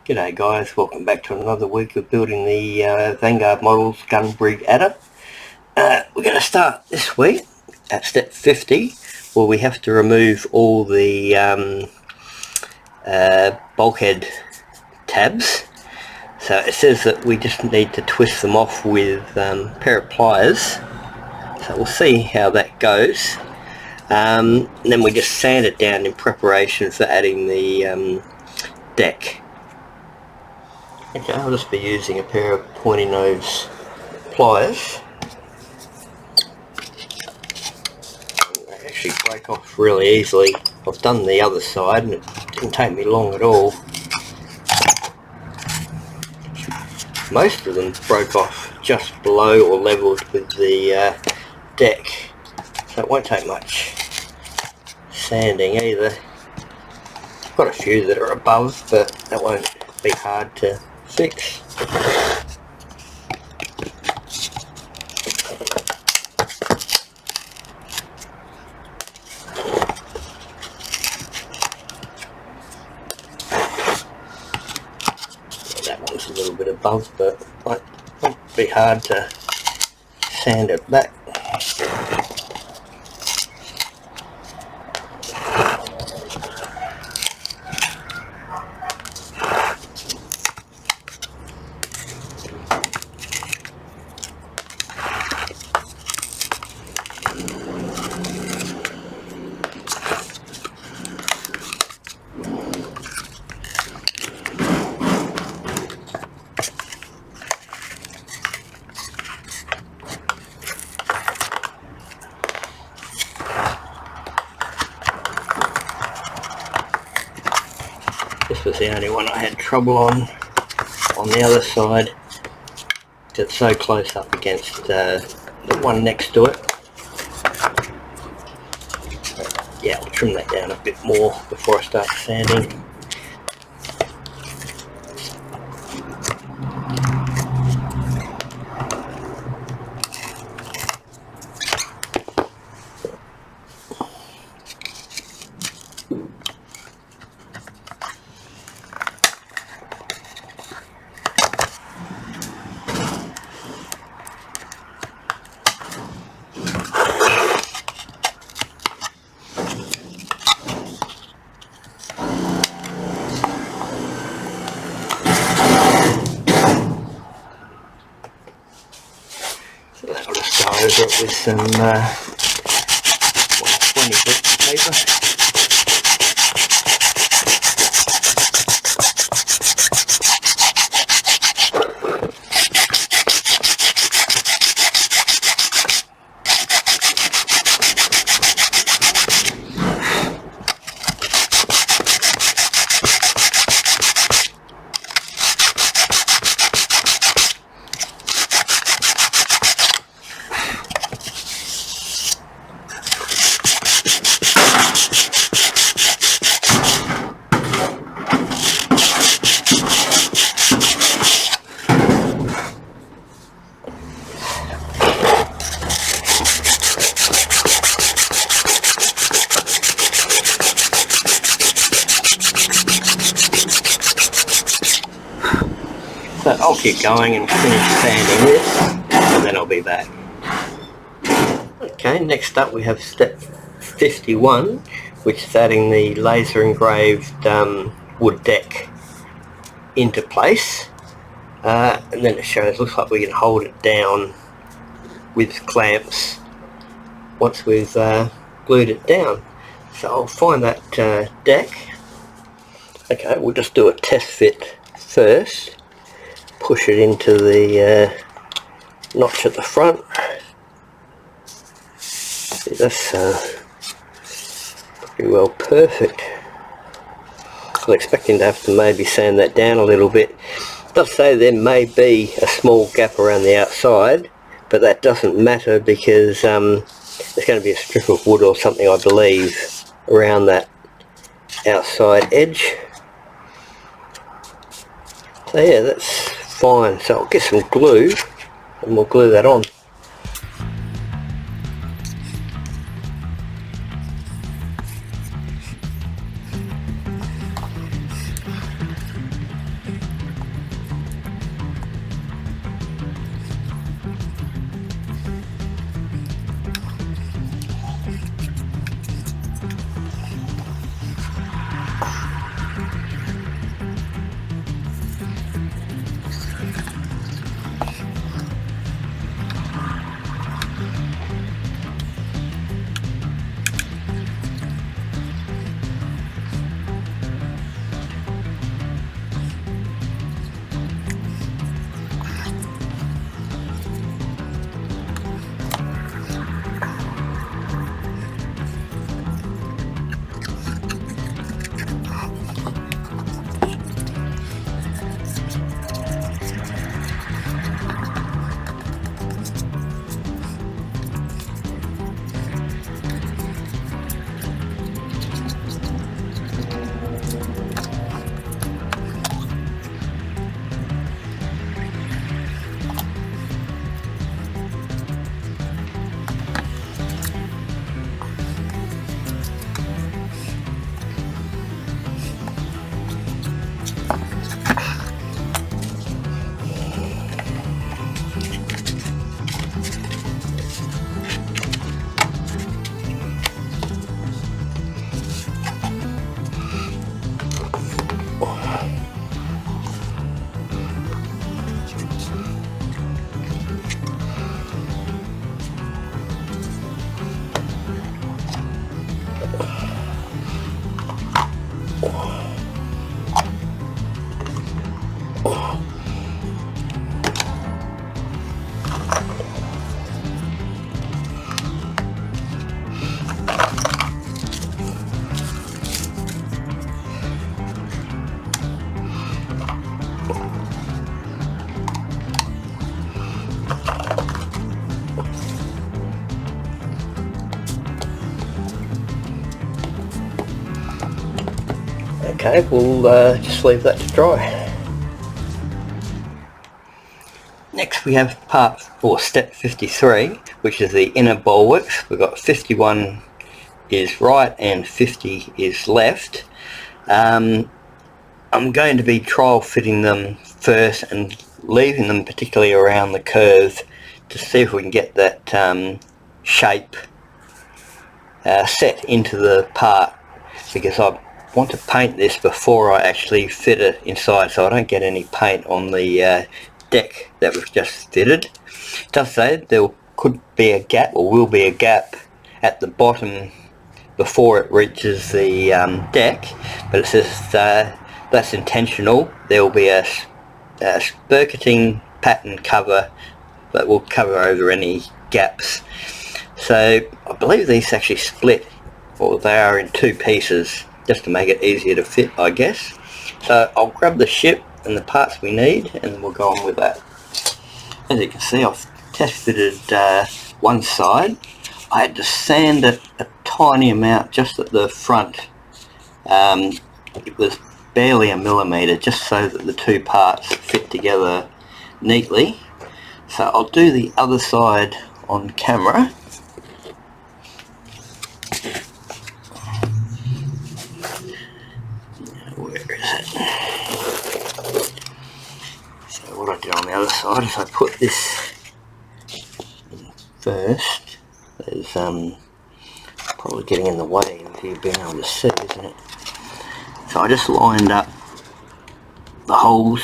G'day guys, welcome back to another week of building the Vanguard Models Gun Brig Adder. We're going to start this week at step 50, where we have to remove all the bulkhead tabs. So it says that we just need to twist them off with a pair of pliers. So we'll see how that goes. And then we just sand it down in preparation for adding the deck. Okay, I'll just be using a pair of pointy nose pliers. They actually break off really easily. I've done the other side and it didn't take me long at all. Most of them broke off just below or levelled with the deck, so it won't take much sanding either. Got a few that are above, but that won't be hard to fix. That one's a little bit above, but it won't be hard to sand it back. This was the only one I had trouble on the other side. It's so close up against the one next to it. Yeah, I'll trim that down a bit more before I start sanding. I'll just go over it with some 120 bit paper. But I'll keep going and finish sanding this, and then I'll be back. Okay, next up we have step 51, which is adding the laser engraved wood deck into place. And then it shows, looks like we can hold it down with clamps once we've glued it down. So I'll find that deck. Okay, we'll just do a test fit first. Push it into the notch at the front. See, that's pretty well perfect. I was expecting to have to maybe sand that down a little bit. It does say there may be a small gap around the outside, but that doesn't matter because there's going to be a strip of wood or something, I believe, around that outside edge. So yeah, that's fine. So I'll get some glue and we'll glue that on. Okay, we'll just leave that to dry. Next we have part, or step 53, which is the inner bulwarks. We've got 51 is right and 50 is left. I'm going to be trial fitting them first and leaving them particularly around the curve to see if we can get that shape set into the part, because I want to paint this before I actually fit it inside so I don't get any paint on the deck that we've just fitted. It does say there could be a gap, or will be a gap, at the bottom before it reaches the deck, but it says that's intentional. There will be a spurketing pattern cover that will cover over any gaps. So I believe these actually split, or they are in two pieces, just to make it easier to fit, I guess. So I'll grab the ship and the parts we need and we'll go on with that. As you can see, I've test fitted one side. I had to sand it a tiny amount just at the front. It was barely a millimetre, just so that the two parts fit together neatly. So I'll do the other side on camera. Where is it? So what I did on the other side is I put this in first. There's probably getting in the way of you being able to see, isn't it? So I just lined up the holes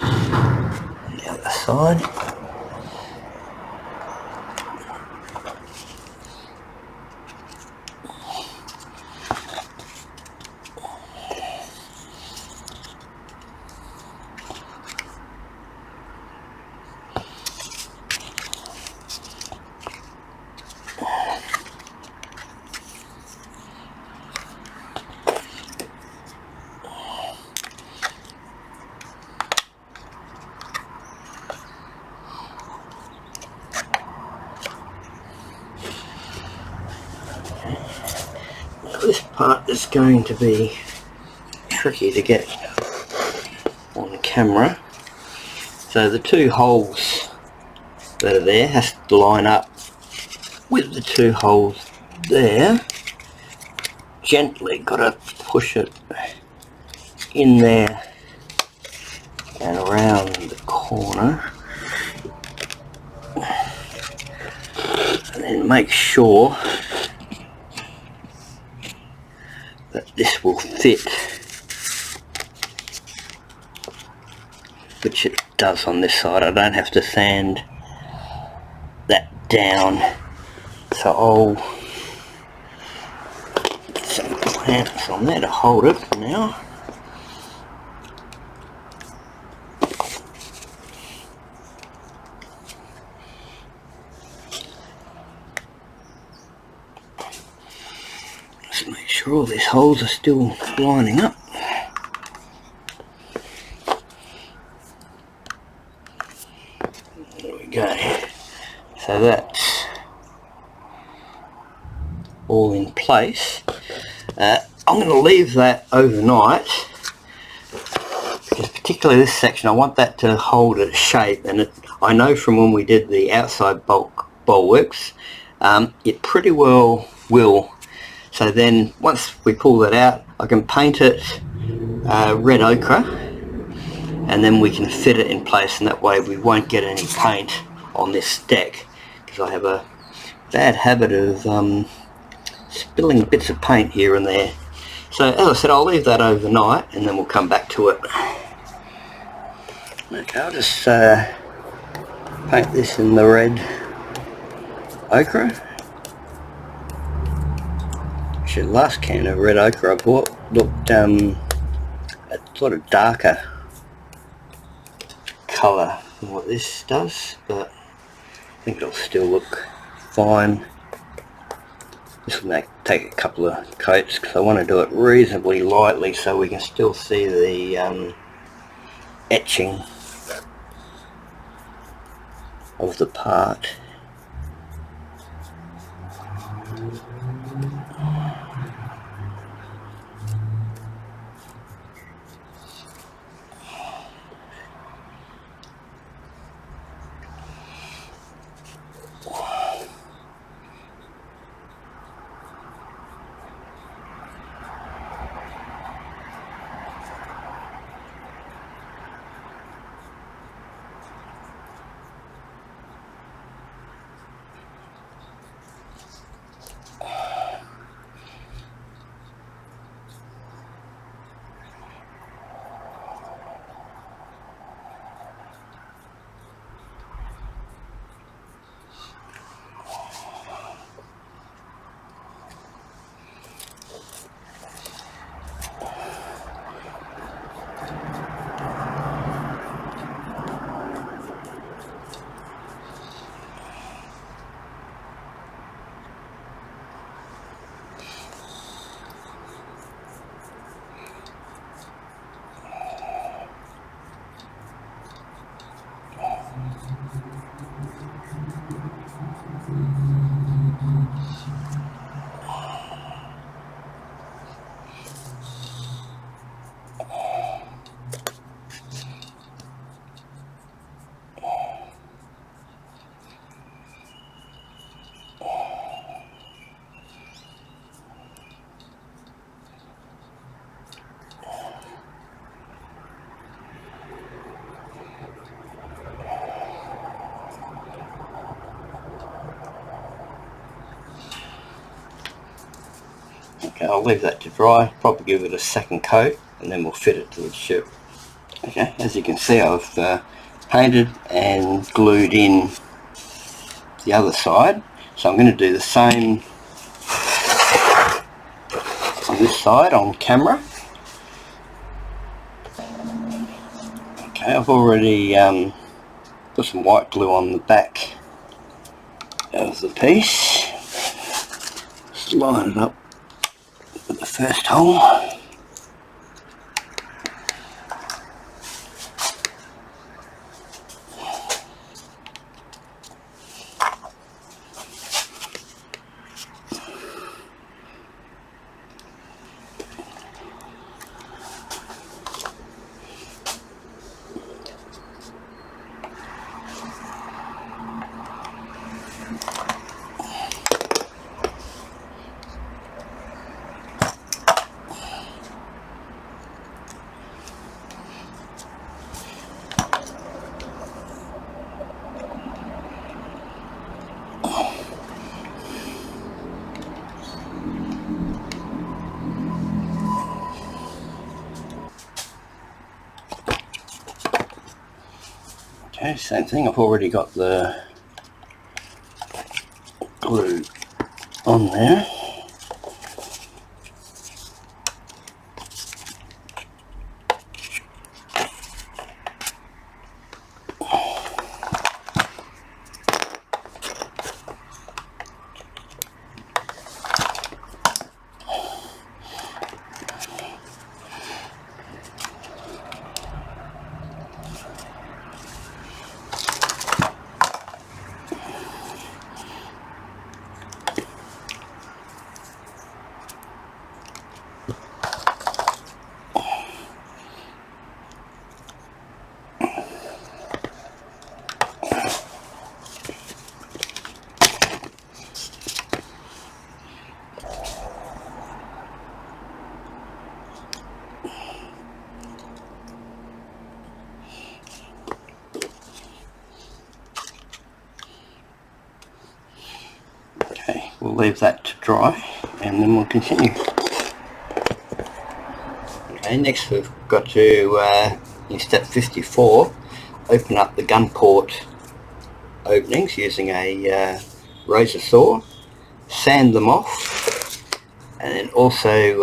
on the other side. This part is going to be tricky to get on camera. So the two holes that are there has to line up with the two holes there. Gently got to push it in there and around the corner, and then make sure that this will fit, which it does on this side. I don't have to sand that down, so I'll put some clamps on there to hold it for now. Just make sure all these holes are still lining up. There we go. So that's all in place. I'm going to leave that overnight, because particularly this section I want that to hold its shape, and I know from when we did the outside bulwarks it pretty well will. So then once we pull that out, I can paint it red ochre, and then we can fit it in place, and that way we won't get any paint on this deck, because I have a bad habit of spilling bits of paint here and there. So as I said, I'll leave that overnight and then we'll come back to it. Okay, I'll just paint this in the red ochre. Actually, the last can of red ochre I bought looked a sort of darker colour than what this does, but I think it'll still look fine. This will take a couple of coats, because I want to do it reasonably lightly so we can still see the etching of the part. Okay, I'll leave that to dry, probably give it a second coat, and then we'll fit it to the chip. Okay, as you can see, I've painted and glued in the other side, so I'm going to do the same on this side on camera. Okay, I've already put some white glue on the back of the piece. Just line it up with the first hole. Okay, same thing, I've already got the glue on there. Okay, we'll leave that to dry and then we'll continue. Okay, next we've got to, in step 54, open up the gun port openings using a razor saw, sand them off, and then also,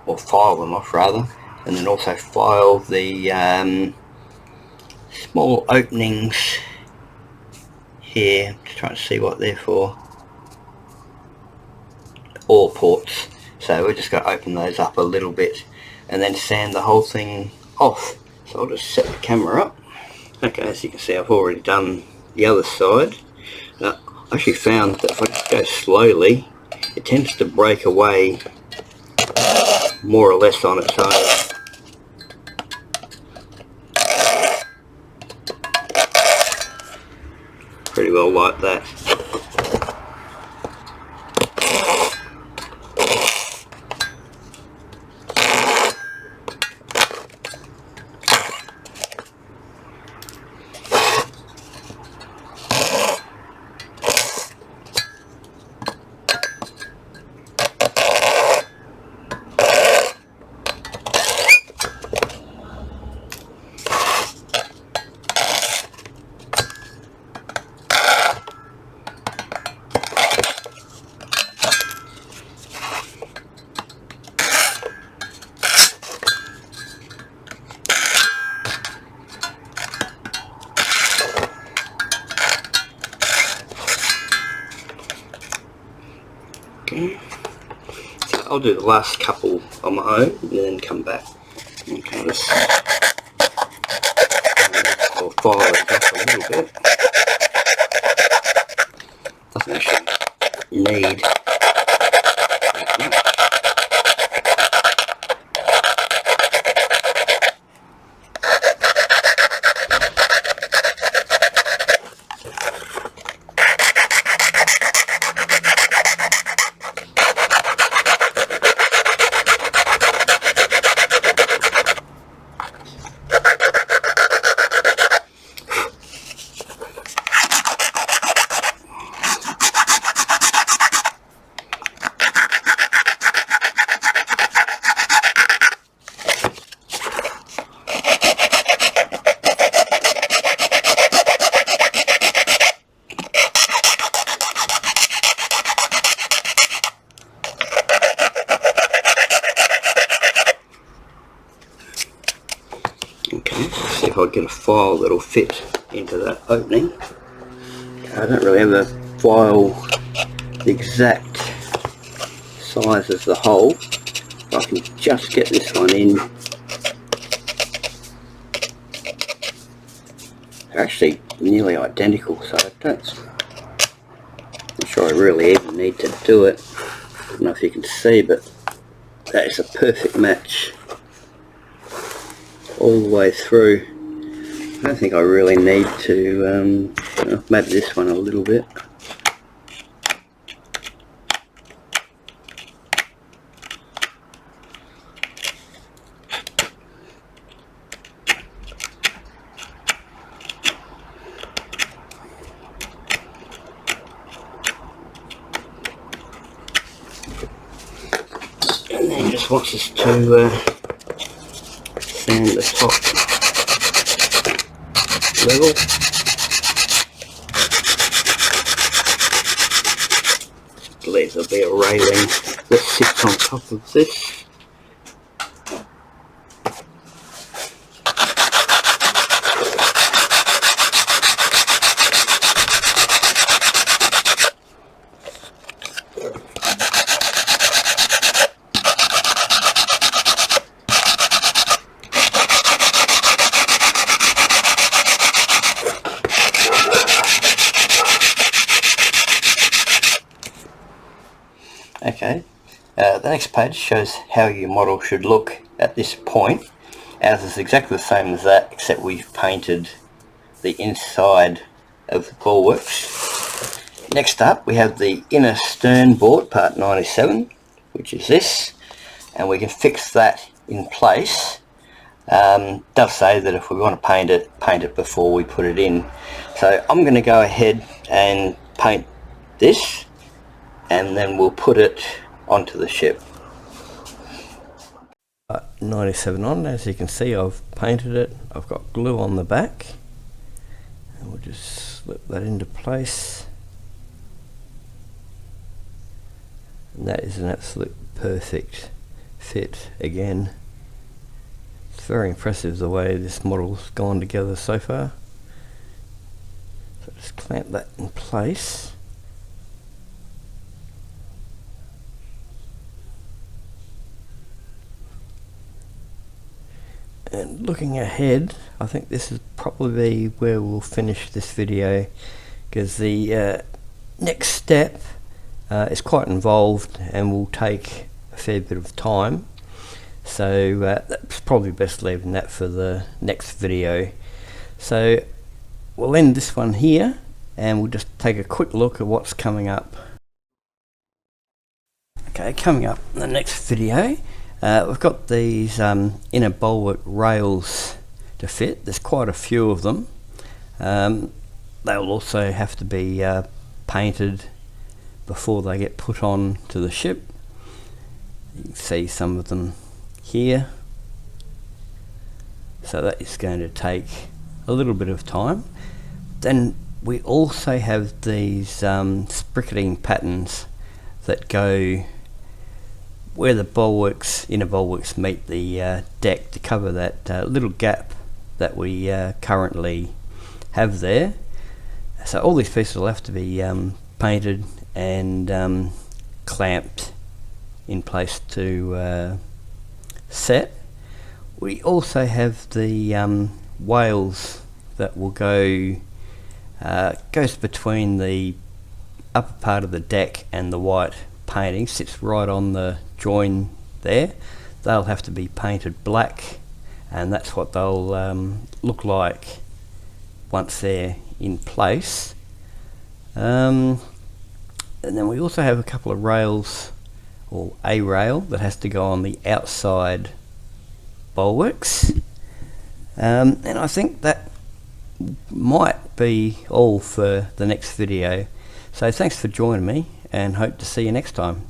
or file them off rather, and then also file the small openings here. I'm just trying to see what they're for. Ore ports, so we're just going to open those up a little bit and then sand the whole thing off. So I'll just set the camera up. Okay, as you can see, I've already done the other side. I actually found that if I just go slowly, it tends to break away more or less on its own. Pretty well like that. Okay, so I'll do the last couple on my own and then come back. Okay, I'll file it up a little bit. Doesn't actually need that much. See if I get a file that'll fit into that opening. I don't really have a file the exact size as the hole. I can just get this one in. They're actually nearly identical, so I'm not sure I really even need to do it. I don't know if you can see, but that is a perfect match all the way through. I don't think I really need to maybe this one a little bit. And then just wants us to sand the top level. I believe there'll be a railing that sits on top of this. Okay, the next page shows how your model should look at this point. Ours is exactly the same as that, except we've painted the inside of the bulwarks. Next up we have the inner stern board, part 97, which is this, and we can fix that in place. Does say that if we want to paint it before we put it in. So I'm going to go ahead and paint this, and then we'll put it onto the ship. 97 on, as you can see I've painted it. I've got glue on the back, and we'll just slip that into place, and that is an absolute perfect fit again. It's very impressive the way this model's gone together so far. So just clamp that in place. And looking ahead, I think this is probably where we'll finish this video, because the next step is quite involved and will take a fair bit of time. So that's probably best leaving that for the next video. So we'll end this one here, and we'll just take a quick look at what's coming up. Okay, coming up in the next video, we've got these inner bulwark rails to fit. There's quite a few of them. They'll also have to be painted before they get put on to the ship. You can see some of them here. So that is going to take a little bit of time. Then we also have these sprickling patterns that go where the bulwarks, inner bulwarks, meet the deck to cover that little gap that we currently have there. So all these pieces will have to be painted and clamped in place to set. We also have the whales that will goes between the upper part of the deck and the white painting, sits right on the join there. They'll have to be painted black, and that's what they'll look like once they're in place. And then we also have a couple of rails, or a rail that has to go on the outside bulwarks, and I think that might be all for the next video. So thanks for joining me, and hope to see you next time.